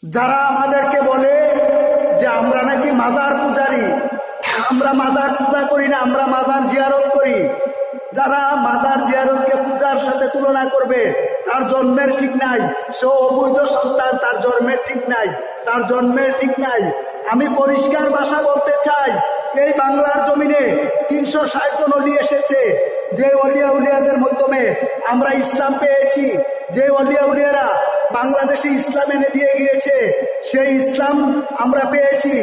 যারা আমাদেরকে বলে যে আমরা নাকি মাজার পূজারি, আমরা মাজার পূজা করি না, আমরা মাজার জিয়ারত করি। যারা মাজার জিয়ারতকে পূজার সাথে তুলনা করবে, তার জন্মের ঠিক নাই। সে অবৈধ সন্তান, তার জন্মের ঠিক নাই, তার জন্মের ঠিক নাই। আমি পরিষ্কার ভাষা বলতে চাই, এই বাংলার জমিনে 360 জন অলি এসেছে। যে অলিয়া উলিয়াদের মাধ্যমে আমরা ইসলাম পেয়েছি, যে অলিয়া উলিয়ারা বাংলাদেশে ইসলাম এনে দিয়ে গিয়েছে, সেই ইসলাম আমরা পেয়েছি।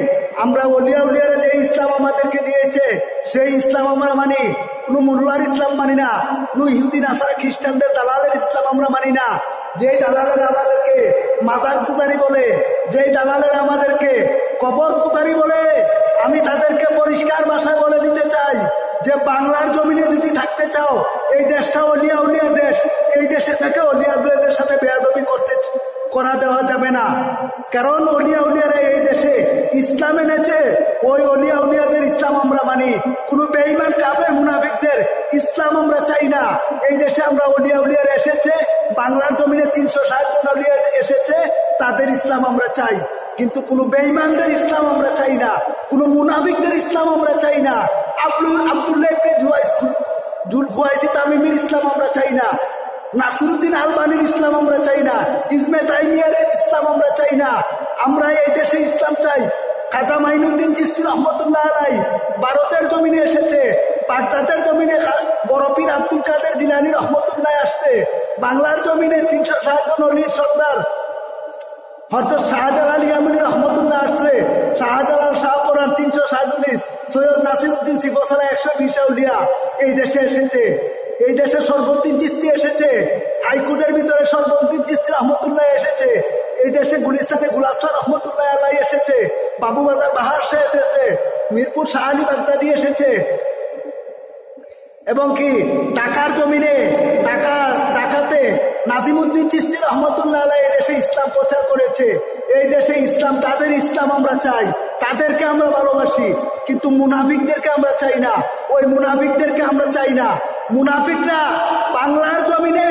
আমরা অলিয়া উলিয়ারা যে ইসলাম আমাদেরকে দিয়েছে, সেই ইসলাম আমরা মানি। কোনো মোল্লার ইসলাম মানি না, কোনো ইহুদি নাসারা খ্রিস্টানদের দালালের ইসলাম আমরা মানি না। যে দালালেরা আমাদেরকে মাজার পূজারি বলে, যে দালালেরা আমাদেরকে কবর পূজারি বলে, আমি তাদেরকে পরিষ্কার ভাষায় বলে দিতে চাই যে বাংলার জমিনে যদি থাকতে চাও, এই দেশটা অলিয়া উলিয়া দেশ, এই দেশে থেকে অলিয়া উলিয়াদের সাথে বেয়াদবি করা দেওয়া যাবে না। কারণ অলিয়া উলিয়ারা এই দেশে ইসলাম এনেছে, ওই অলিয়া উলিয়াদের ইসলাম আমরা মানি। কোনো বেঈমান কাফের মুনাফিকদের ইসলাম আমরা চাই না। এই দেশে আমরা অলিয়া উলিয়ারা এসেছে, বাংলার জমিনে 360 জন অলিয়া এসেছে, তাদের ইসলাম আমরা চাই। কিন্তু কোনো বেঈমানদের ইসলাম আমরা চাই না, কোনো মুনাফিকদের ইসলাম আমরা চাই না। আব্দুল্লাহ ইবনে জুলখুয়াইসি তামিমির ইসলাম আমরা চাই না, নাসিরুদ্দিন আলবানির ইসলাম আমরা চাই না, ইজমে তাইমিয়ার ইসলাম আমরা চাই না। আমরা এই দেশে ইসলাম চাই। খাজা মাইনুদ্দিন চিশতি রহমতুল্লাহ আলাইহি ভারতের জমিনে এসেছে, বাগদাদের জমিনে বড় পীর আব্দুল কাদের জিলানী রহমতুল্লাহ আসছে, বাংলার জমিনে 360 জন অলির সর্দার হযরত শাহজালাল ইয়ামানী রহমতুল্লাহ আসছে, শাহজালাল শাহপুরান 347, সৈয়দ নাসিরুদ্দিন সিফসালা 120 আউলিয়া এই দেশে এসেছে। এই দেশে সর্বদ্দিন চিশতি এসেছে, হাইকোর্টের ভিতরে সর্বদ্দিন চিশতি রহমতুল্লাহ এসেছে। এই দেশে গুলিস্তানে গুলাব শাহ রহমতুল্লাহ আলাইহি এসেছে, বাবুবাজার বাহার শাহ এসেছে, মিরপুর শাহ আলী বাগদাদি এসেছে। এবং কি ঢাকার জমিনে ঢাকাতে নাজিমুদ্দিন চিশতি রহমতুল্লাহ আলাইহি এই দেশে ইসলাম প্রচার করেছে। এই দেশে ইসলাম, তাদের ইসলাম আমরা চাই, তাদেরকে আমরা ভালোবাসি। কিন্তু মুনাফিকদেরকে আমরা চাই না, ওই মুনাফিকদেরকে আমরা চাই না। মুনাফিকরা বাংলার জমিনে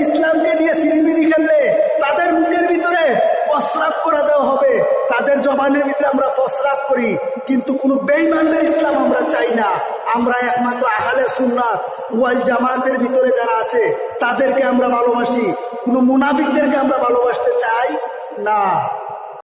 ইসলামকে নিয়ে সিরিমিরি খেললে তাদের মুখের ভিতরে প্রস্রাব করে দেওয়া হবে, তাদের জবানের ভিতরে আমরা প্রস্রাব করি। কিন্তু কোনো বেঈমানের ইসলাম আমরা চাই না। আমরা একমাত্র আহলে সুন্নাত ওয়াল জামাতের ভিতরে যারা আছে তাদেরকে আমরা ভালোবাসি, কোনো মুনাফিকদেরকে আমরা ভালোবাসতে চাই না।